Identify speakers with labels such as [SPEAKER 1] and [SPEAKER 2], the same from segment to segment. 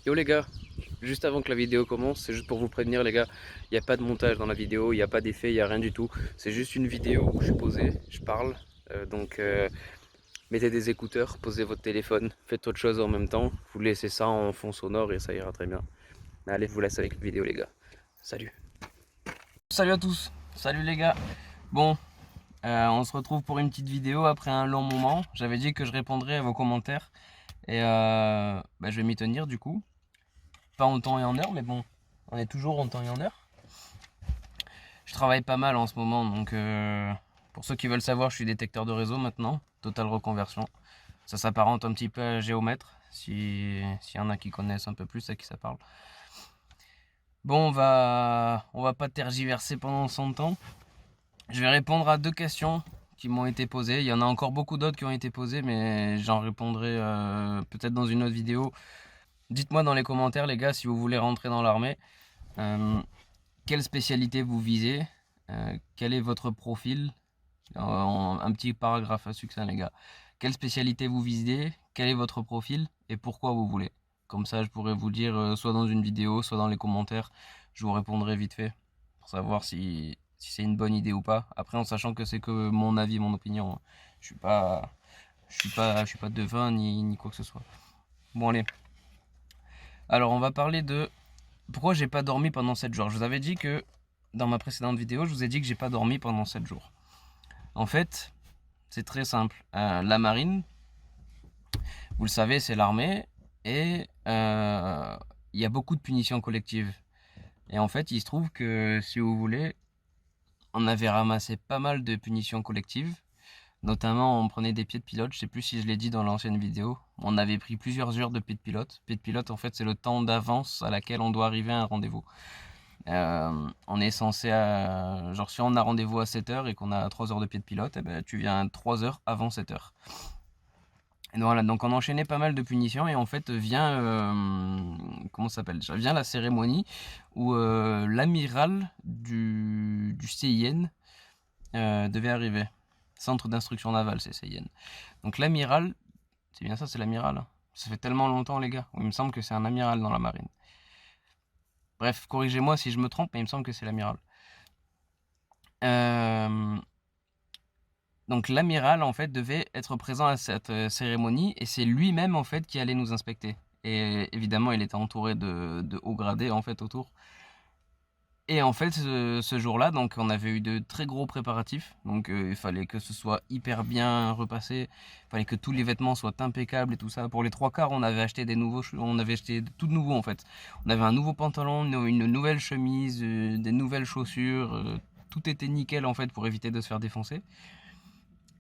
[SPEAKER 1] Yo les gars, juste avant que la vidéo commence, c'est juste pour vous prévenir les gars, il n'y a pas de montage dans la vidéo, il n'y a pas d'effet, il n'y a rien du tout. C'est juste une vidéo où je suis posé, je parle. Donc mettez des écouteurs, posez votre téléphone, faites autre chose en même temps. Vous laissez ça en fond sonore et ça ira très bien. Allez, je vous laisse avec la vidéo les gars. Salut. Salut à tous, salut les gars. Bon, on se retrouve pour une petite vidéo après un long moment. J'avais dit que je répondrais à vos commentaires et je vais m'y tenir du coup. Pas en temps et en heure, mais bon, on est toujours en temps et en heure. Je travaille pas mal en ce moment, donc pour ceux qui veulent savoir, je suis détecteur de réseau maintenant, Total Reconversion. Ça s'apparente un petit peu à géomètre, s'il y en a qui connaissent un peu plus à qui ça parle. Bon, on va pas tergiverser pendant son temps. Je vais répondre à deux questions qui m'ont été posées. Il y en a encore beaucoup d'autres qui ont été posées, mais j'en répondrai peut-être dans une autre vidéo. Dites-moi dans les commentaires, les gars, si vous voulez rentrer dans l'armée. Quelle spécialité vous visez? Quel est votre profil? Un petit paragraphe à succinct, les gars. Quelle spécialité vous visez? Quel est votre profil? Et pourquoi vous voulez? Comme ça, je pourrais vous dire soit dans une vidéo, soit dans les commentaires. Je vous répondrai vite fait pour savoir si c'est une bonne idée ou pas. Après, en sachant que c'est que mon avis, mon opinion, hein. Je suis pas, je suis pas devin ni quoi que ce soit. Bon, allez. Alors, on va parler de pourquoi j'ai pas dormi pendant 7 jours. Je vous avais dit que dans ma précédente vidéo, je vous ai dit que j'ai pas dormi pendant 7 jours. En fait, c'est très simple. La marine, vous le savez, c'est l'armée et il y a beaucoup de punitions collectives. Et en fait, il se trouve que si vous voulez, on avait ramassé pas mal de punitions collectives. Notamment, on prenait des pieds de pilote. Je sais plus si je l'ai dit dans l'ancienne vidéo. On avait pris plusieurs heures de pieds de pilote. Pieds de pilote, en fait, c'est le temps d'avance à laquelle on doit arriver à un rendez-vous. On est censé, genre si on a rendez-vous à 7h et qu'on a 3 heures de pied de pilote, eh ben, tu viens 3 heures avant 7h. Et voilà, donc on enchaînait pas mal de punitions et en fait vient, comment ça s'appelle déjà, vient la cérémonie où l'amiral du CIN devait arriver. Centre d'instruction navale, c'est CIN. Donc l'amiral, c'est bien ça, c'est l'amiral, hein. Ça fait tellement longtemps les gars, il me semble que c'est un amiral dans la marine. Bref, corrigez-moi si je me trompe, mais il me semble que c'est l'amiral. Donc l'amiral en fait devait être présent à cette cérémonie et c'est lui-même en fait qui allait nous inspecter. Et évidemment il était entouré de hauts gradés en fait autour. Et en fait ce jour-là donc on avait eu de très gros préparatifs. Donc il fallait que ce soit hyper bien repassé, il fallait que tous les vêtements soient impeccables et tout ça. Pour les trois quarts on avait acheté on avait acheté tout de nouveau en fait. On avait un nouveau pantalon, une nouvelle chemise, des nouvelles chaussures, tout était nickel en fait pour éviter de se faire défoncer.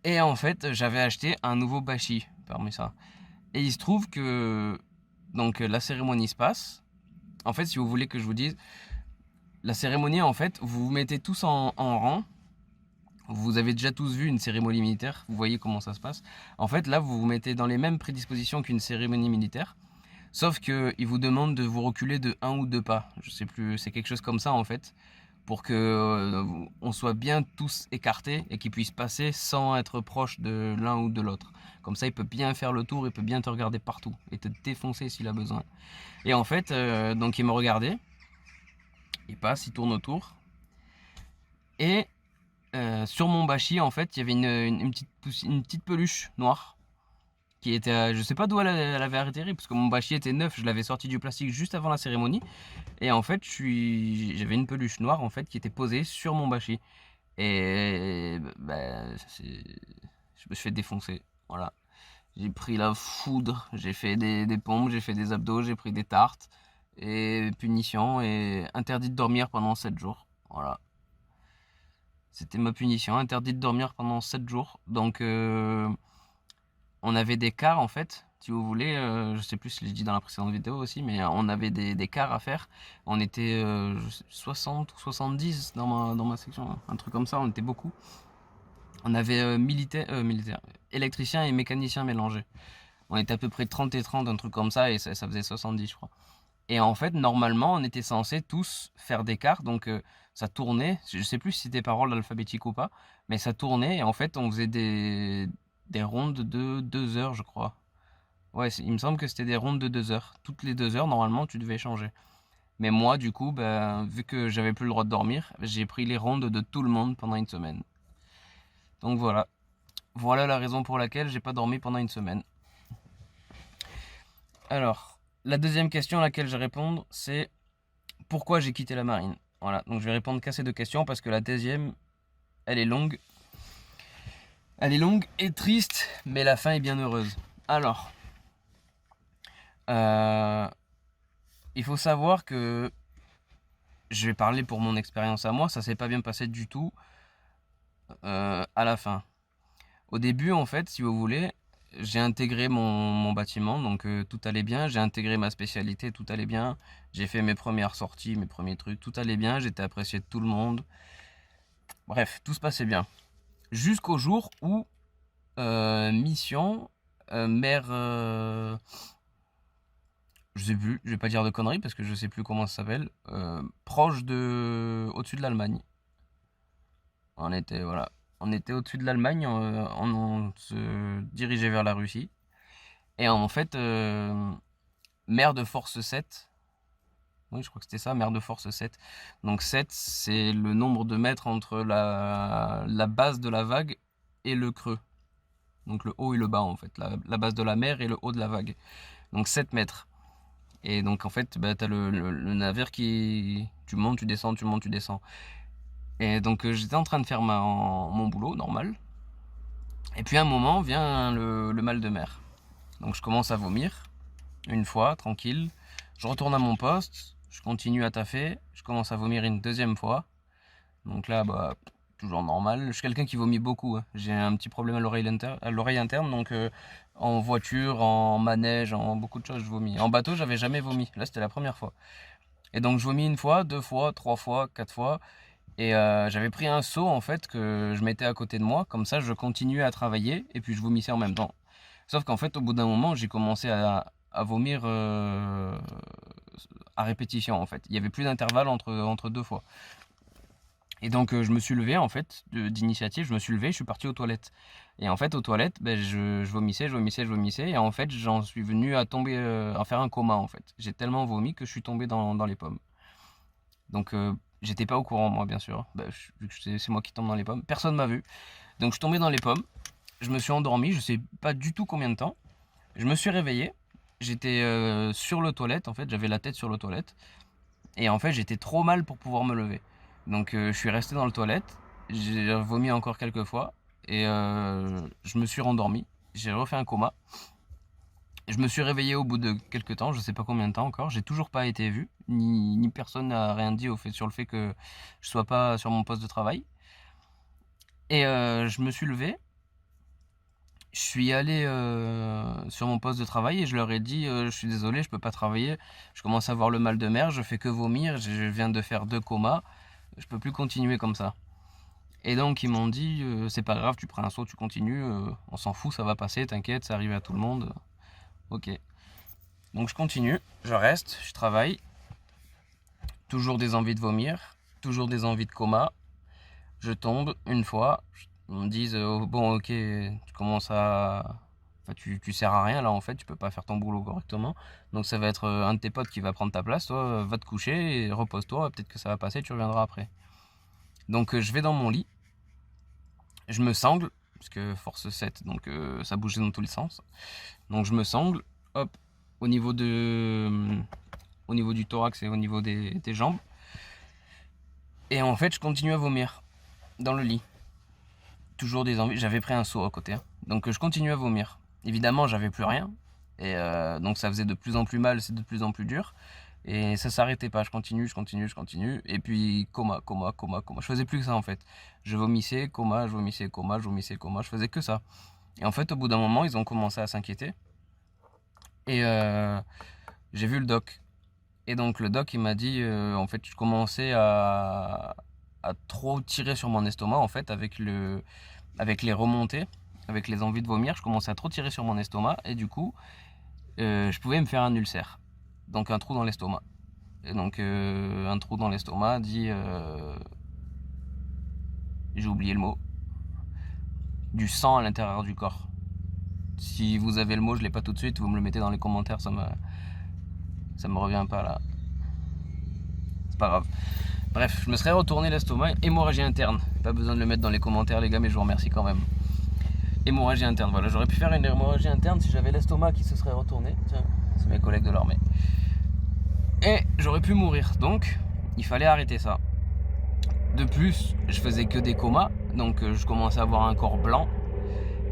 [SPEAKER 1] Et en fait, j'avais acheté un nouveau bashi parmi ça. Et il se trouve que donc la cérémonie se passe. En fait, si vous voulez que je vous dise, la cérémonie, en fait, vous vous mettez tous en rang. Vous avez déjà tous vu une cérémonie militaire. Vous voyez comment ça se passe. En fait, là, vous vous mettez dans les mêmes prédispositions qu'une cérémonie militaire. Sauf qu'il vous demande de vous reculer de 1 ou 2 pas. Je sais plus, c'est quelque chose comme ça en fait. Pour que on soit bien tous écartés et qu'ils puissent passer sans être proche de l'un ou de l'autre. Comme ça, il peut bien faire le tour, il peut bien te regarder partout et te défoncer s'il a besoin. Et en fait, donc il me regardait, il passe, il tourne autour. Et sur mon bachi, en fait, il y avait une petite peluche noire qui était, je sais pas d'où elle avait atterri, parce que mon bachi était neuf, je l'avais sorti du plastique juste avant la cérémonie. Et en fait, j'avais une peluche noire en fait qui était posée sur mon bachi. Et bah, je me suis fait défoncer. Voilà. J'ai pris la foudre, j'ai fait des pompes, j'ai fait des abdos, j'ai pris des tartes. Et punition et interdit de dormir pendant 7 jours. Voilà. C'était ma punition, interdit de dormir pendant 7 jours. Donc on avait des quarts en fait. Si vous voulez, je sais plus si je l'ai dit dans la précédente vidéo aussi, mais on avait des quarts à faire. On était 60 ou 70 dans ma section, un truc comme ça, on était beaucoup. On avait militaire, électricien et mécanicien mélangés. On était à peu près 30 et 30, un truc comme ça, et ça faisait 70 je crois. Et en fait, normalement, on était censés tous faire des quarts, donc ça tournait, je sais plus si c'était par ordre alphabétique ou pas, mais ça tournait, et en fait, on faisait des rondes de 2 heures, je crois. Ouais, il me semble que c'était des rondes de 2 heures. Toutes les 2 heures, normalement, tu devais échanger. Mais moi, du coup, ben, vu que j'avais plus le droit de dormir, j'ai pris les rondes de tout le monde pendant une semaine. Donc voilà. Voilà la raison pour laquelle j'ai pas dormi pendant une semaine. Alors, la deuxième question à laquelle je vais répondre, c'est pourquoi j'ai quitté la marine. Voilà, donc je vais répondre qu'à ces deux questions parce que la deuxième, elle est longue. Elle est longue et triste, mais la fin est bien heureuse. Alors, euh, il faut savoir que je vais parler pour mon expérience à moi, ça s'est pas bien passé du tout à la fin. Au début, en fait, si vous voulez, j'ai intégré mon bâtiment, donc tout allait bien. J'ai intégré ma spécialité, tout allait bien. J'ai fait mes premières sorties, mes premiers trucs, tout allait bien. J'étais apprécié de tout le monde. Bref, tout se passait bien. Jusqu'au jour où, mission, mère, je sais plus, je vais pas dire de conneries parce que je sais plus comment ça s'appelle, proche de, au-dessus de l'Allemagne. On était, voilà, on était au-dessus de l'Allemagne, on se dirigeait vers la Russie. Et en fait, mer de force 7. Oui, je crois que c'était ça, mer de force 7. Donc 7, c'est le nombre de mètres entre la base de la vague et le creux. Donc le haut et le bas en fait, la base de la mer et le haut de la vague. Donc 7 mètres. Et donc en fait, bah, t'as le navire qui... Tu montes, tu descends, tu montes, tu descends. Et donc j'étais en train de faire mon boulot normal. Et puis à un moment vient le mal de mer. Donc je commence à vomir. Une fois, tranquille. Je retourne à mon poste, je continue à taffer, je commence à vomir une deuxième fois. Donc là, bah, toujours normal. Je suis quelqu'un qui vomit beaucoup, hein. J'ai un petit problème à l'oreille interne, donc en voiture, en manège, en beaucoup de choses, je vomis. En bateau, j'avais jamais vomi. Là, c'était la première fois. Et donc, je vomis une fois, deux fois, trois fois, quatre fois. Et j'avais pris un seau, en fait, que je mettais à côté de moi. Comme ça, je continuais à travailler et puis je vomissais en même temps. Sauf qu'en fait, au bout d'un moment, j'ai commencé à vomir à répétition, en fait. Il y avait plus d'intervalle entre deux fois. Et donc, je me suis levé, en fait, d'initiative, je me suis levé, je suis parti aux toilettes. Et en fait, aux toilettes, ben, je vomissais, je vomissais, je vomissais. Et en fait, j'en suis venu à tomber, à faire un coma, en fait. J'ai tellement vomi que je suis tombé dans les pommes. Donc, j'étais pas au courant, moi, bien sûr. Ben, vu que c'est moi qui tombe dans les pommes. Personne m'a vu. Donc, je suis tombé dans les pommes. Je me suis endormi, je sais pas du tout combien de temps. Je me suis réveillé. J'étais sur le toilette, en fait. J'avais la tête sur le toilette. Et en fait, j'étais trop mal pour pouvoir me lever. Donc, je suis resté dans le toilette. J'ai vomi encore quelques fois. Et je me suis rendormi. J'ai refait un coma. Je me suis réveillé au bout de quelques temps, je sais pas combien de temps encore. J'ai toujours pas été vu. Ni personne n'a rien dit sur le fait que je sois pas sur mon poste de travail. Et je me suis levé. Je suis allé sur mon poste de travail et je leur ai dit je suis désolé, je peux pas travailler. Je commence à avoir le mal de mer, je fais que vomir, je viens de faire 2 comas, je peux plus continuer comme ça. Et donc ils m'ont dit c'est pas grave, tu prends un saut, tu continues, on s'en fout, ça va passer, t'inquiète, ça arrive à tout le monde. Ok. Donc je continue, je reste, je travaille. Toujours des envies de vomir, toujours des envies de coma. Je tombe une fois, ils me disent oh, bon ok, tu commences à... Enfin, tu sers à rien là en fait, tu peux pas faire ton boulot correctement. Donc ça va être un de tes potes qui va prendre ta place, toi va te coucher et repose-toi, peut-être que ça va passer, tu reviendras après. Donc je vais dans mon lit, je me sangle, parce que force 7, donc ça bougeait dans tous les sens. Donc je me sangle, hop, au niveau au niveau du thorax et au niveau des jambes. Et en fait je continue à vomir dans le lit. Toujours des envies. J'avais pris un seau à côté, hein. Donc je continue à vomir. Évidemment, j'avais plus rien. Et donc ça faisait de plus en plus mal, c'est de plus en plus dur. Et ça s'arrêtait pas. Je continue, je continue, je continue. Et puis coma, coma, coma, coma. Je faisais plus que ça en fait. Je vomissais, coma, je vomissais, coma, je vomissais, coma. Je faisais que ça. Et en fait, au bout d'un moment, ils ont commencé à s'inquiéter. Et j'ai vu le doc. Et donc le doc, il m'a dit, en fait, je commençais à trop tirer sur mon estomac, en fait, avec les remontées, avec les envies de vomir, je commençais à trop tirer sur mon estomac, et du coup, je pouvais me faire un ulcère, donc un trou dans l'estomac. Et donc un trou dans l'estomac dit, j'ai oublié le mot, du sang à l'intérieur du corps. Si vous avez le mot, je l'ai pas tout de suite, vous me le mettez dans les commentaires, ça me revient pas là. C'est pas grave. Bref, je me serais retourné l'estomac, hémorragie interne. Pas besoin de le mettre dans les commentaires les gars, mais je vous remercie quand même. Hémorragie interne, voilà, j'aurais pu faire une hémorragie interne si j'avais l'estomac qui se serait retourné. Tiens, c'est mes collègues de l'armée. Et j'aurais pu mourir, donc il fallait arrêter ça. De plus, je faisais que des comas, donc je commençais à avoir un corps blanc.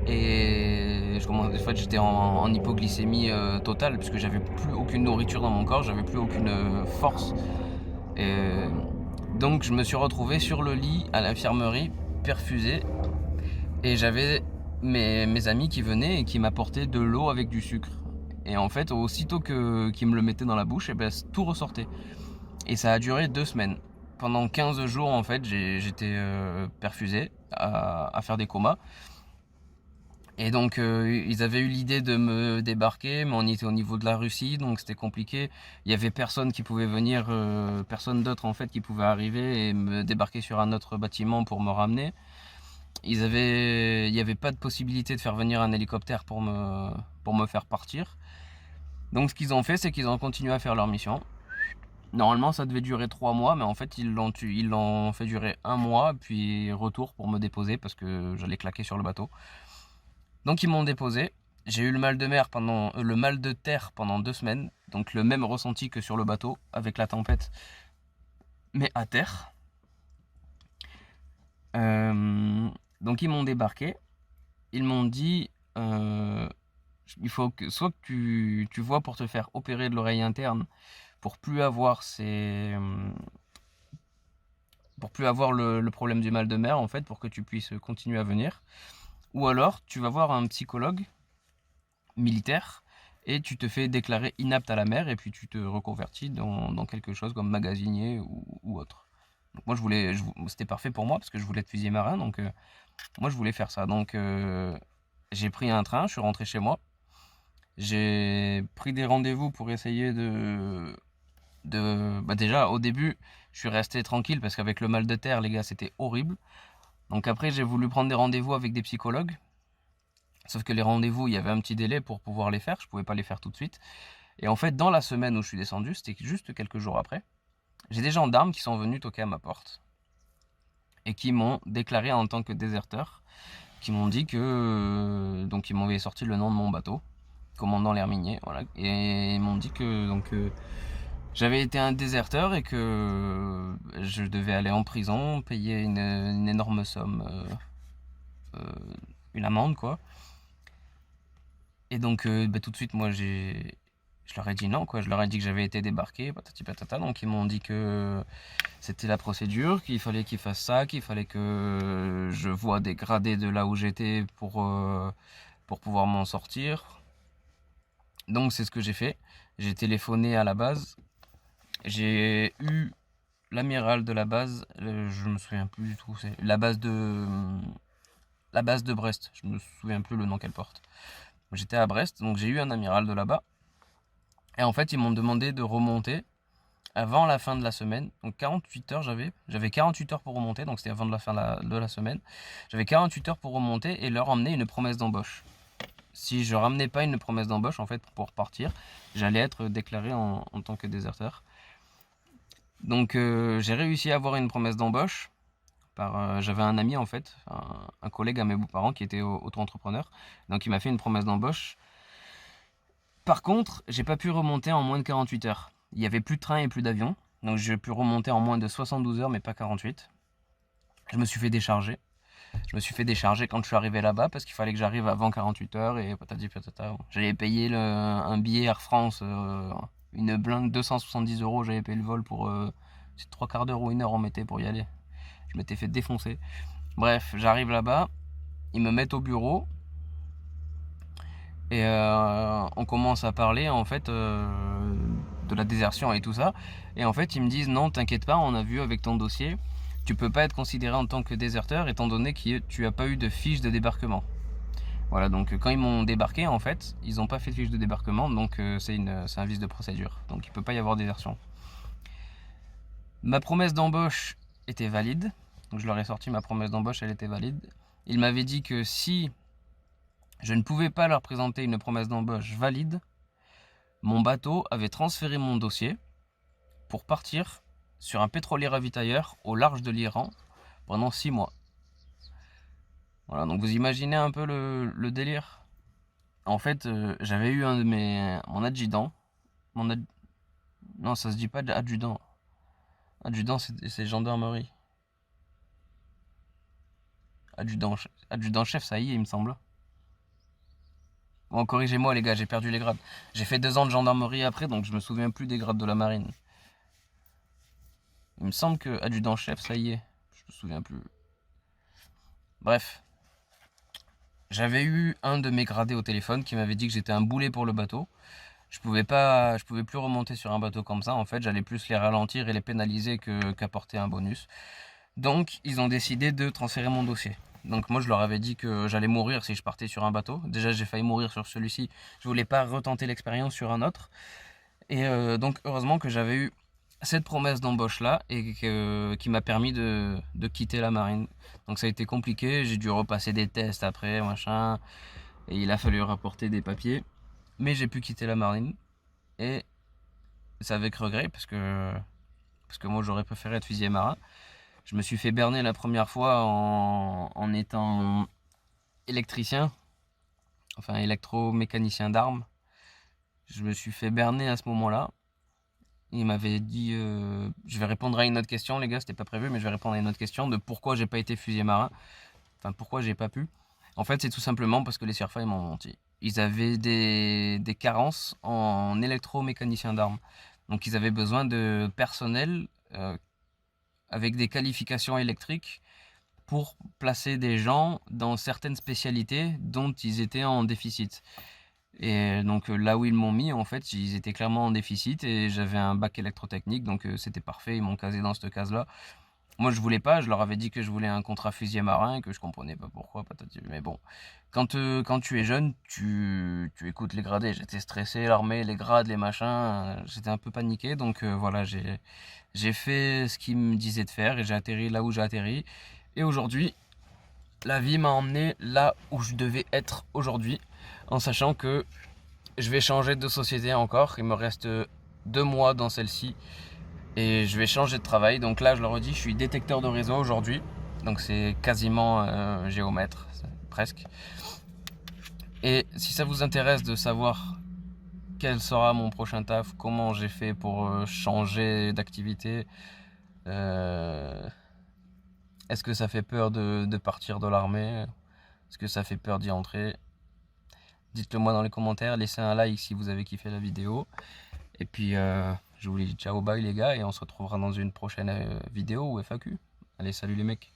[SPEAKER 1] Et en fait, j'étais en hypoglycémie totale, puisque j'avais plus aucune nourriture dans mon corps, j'avais plus aucune force. Et donc je me suis retrouvé sur le lit à l'infirmerie, perfusé. Et j'avais mes amis qui venaient et qui m'apportaient de l'eau avec du sucre. Et en fait, aussitôt qu'ils me le mettaient dans la bouche, et ben, tout ressortait. Et ça a duré 2 semaines. Pendant 15 jours, en fait, j'étais perfusé à faire des comas. Et donc, ils avaient eu l'idée de me débarquer, mais on était au niveau de la Russie, donc c'était compliqué. Il y avait personne qui pouvait venir, personne d'autre en fait qui pouvait arriver et me débarquer sur un autre bâtiment pour me ramener. Il n'y avait pas de possibilité de faire venir un hélicoptère pour me faire partir. Donc ce qu'ils ont fait, c'est qu'ils ont continué à faire leur mission. Normalement ça devait durer 3 mois, mais en fait ils l'ont fait durer 1 mois, puis retour pour me déposer parce que j'allais claquer sur le bateau. Donc ils m'ont déposé. J'ai eu le mal de terre pendant 2 semaines, donc le même ressenti que sur le bateau avec la tempête, mais à terre. Donc ils m'ont débarqué. Ils m'ont dit il faut que soit que tu vois pour te faire opérer de l'oreille interne pour plus avoir le problème du mal de mer en fait, pour que tu puisses continuer à venir, ou alors tu vas voir un psychologue militaire et tu te fais déclarer inapte à la mer et puis tu te reconvertis dans quelque chose comme magasinier ou autre. Donc moi c'était parfait pour moi parce que je voulais être fusilier marin, donc moi je voulais faire ça. Donc j'ai pris un train, je suis rentré chez moi. J'ai pris des rendez-vous pour essayer déjà au début je suis resté tranquille parce qu'avec le mal de terre les gars c'était horrible. Donc après j'ai voulu prendre des rendez-vous avec des psychologues. Sauf que les rendez-vous, il y avait un petit délai pour pouvoir les faire, je pouvais pas les faire tout de suite. Et en fait, dans la semaine où je suis descendu, c'était juste quelques jours après, j'ai des gendarmes qui sont venus toquer à ma porte et qui m'ont déclaré en tant que déserteur, qui m'ont dit que donc ils m'avaient sorti le nom de mon bateau, commandant l'Herminier, voilà, et ils m'ont dit que j'avais été un déserteur et que je devais aller en prison, payer une énorme somme, une amende quoi. Et donc tout de suite moi je leur ai dit non quoi, je leur ai dit que j'avais été débarqué, patati patata, donc ils m'ont dit que c'était la procédure, qu'il fallait qu'ils fassent ça, qu'il fallait que je voie des gradés de là où j'étais pour pouvoir m'en sortir. Donc c'est ce que j'ai fait, j'ai téléphoné à la base, j'ai eu l'amiral de la base, je me souviens plus du tout, c'est la base de Brest, je me souviens plus le nom qu'elle porte. J'étais à Brest, donc j'ai eu un amiral de là-bas. Et en fait, ils m'ont demandé de remonter avant la fin de la semaine. Donc 48 heures j'avais 48 heures pour remonter, donc c'était avant de la fin de la semaine. J'avais 48 heures pour remonter et leur emmener une promesse d'embauche. Si je ramenais pas une promesse d'embauche, en fait, pour partir, j'allais être déclaré en tant que déserteur. Donc j'ai réussi à avoir une promesse d'embauche. J'avais un ami en fait, un collègue à mes beaux-parents qui était auto-entrepreneur. Donc il m'a fait une promesse d'embauche. Par contre, j'ai pas pu remonter en moins de 48 heures. Il y avait plus de train et plus d'avion. Donc j'ai pu remonter en moins de 72 heures mais pas 48. Je me suis fait décharger. Quand je suis arrivé là-bas parce qu'il fallait que j'arrive avant 48 heures et patati patata. J'avais payé un billet Air France, une blinde 270 €. J'avais payé le vol pour 3/4 d'heure ou 1 heure on mettait pour y aller. Je m'étais fait défoncer. Bref, j'arrive là-bas, ils me mettent au bureau et on commence à parler en fait de la désertion et tout ça. Et en fait, ils me disent non, t'inquiète pas, on a vu avec ton dossier, tu peux pas être considéré en tant que déserteur étant donné que tu as pas eu de fiche de débarquement. Voilà, donc quand ils m'ont débarqué, en fait, ils n'ont pas fait de fiche de débarquement, donc c'est un vice de procédure. Donc il peut pas y avoir désertion. Ma promesse d'embauche était valide. Donc je leur ai sorti ma promesse d'embauche, elle était valide. Ils m'avaient dit que si Je ne pouvais pas leur présenter une promesse d'embauche valide. Mon bateau avait transféré mon dossier pour partir sur un pétrolier ravitailleur au large de l'Iran pendant 6 mois. Voilà, donc vous imaginez un peu le délire. En fait, j'avais eu mon adjudant. Non, ça se dit pas adjudant. Adjudant, c'est gendarmerie. Adjudant-chef, ça y est, il me semble. Bon, corrigez-moi les gars, j'ai perdu les grades. J'ai fait 2 ans de gendarmerie après, donc je me souviens plus des grades de la marine. Il me semble que adjudant-chef, ça y est. Je me souviens plus. Bref. J'avais eu un de mes gradés au téléphone qui m'avait dit que j'étais un boulet pour le bateau. Je pouvais plus remonter sur un bateau comme ça. En fait, j'allais plus les ralentir et les pénaliser qu'apporter un bonus. Donc, ils ont décidé de transférer mon dossier. Donc moi, je leur avais dit que j'allais mourir si je partais sur un bateau. Déjà, j'ai failli mourir sur celui-ci. Je voulais pas retenter l'expérience sur un autre. Et donc, heureusement que j'avais eu cette promesse d'embauche là et qui m'a permis de quitter la marine. Donc ça a été compliqué, j'ai dû repasser des tests après, machin, et il a fallu rapporter des papiers, mais j'ai pu quitter la marine et c'est avec regret parce que moi j'aurais préféré être fusilier marin. Je me suis fait berner la première fois en étant électricien, enfin électromécanicien d'armes. Je me suis fait berner à ce moment-là. Il m'avait dit, je vais répondre à une autre question, les gars, c'était pas prévu, mais je vais répondre à une autre question de pourquoi j'ai pas été fusilier marin. Enfin, pourquoi j'ai pas pu. En fait, c'est tout simplement parce que les Surfa, ils m'ont menti. Ils avaient des carences en électromécanicien d'armes. Donc, ils avaient besoin de personnel avec des qualifications électriques pour placer des gens dans certaines spécialités dont ils étaient en déficit. Et donc là où ils m'ont mis, en fait, ils étaient clairement en déficit et j'avais un bac électrotechnique, donc c'était parfait, ils m'ont casé dans cette case-là. Moi je voulais pas, je leur avais dit que je voulais un contrat fusilier marin et que je comprenais pas pourquoi, patati. Mais bon, quand tu es jeune, tu écoutes les gradés. J'étais stressé, l'armée, les grades, les machins, j'étais un peu paniqué, donc voilà, j'ai fait ce qu'ils me disaient de faire et j'ai atterri là où j'ai atterri. Et aujourd'hui, la vie m'a emmené là où je devais être aujourd'hui, en sachant que je vais changer de société encore. Il me reste 2 mois dans celle-ci et je vais changer de travail. Donc là, je le redis, je suis détecteur de réseau aujourd'hui. Donc c'est quasiment géomètre, presque. Et si ça vous intéresse de savoir quel sera mon prochain taf, comment j'ai fait pour changer d'activité, est-ce que ça fait peur de partir de l'armée? Est-ce que ça fait peur d'y entrer? Dites-le moi dans les commentaires, laissez un like si vous avez kiffé la vidéo. Et puis je vous dis ciao bye les gars et on se retrouvera dans une prochaine vidéo ou FAQ. Allez, salut les mecs.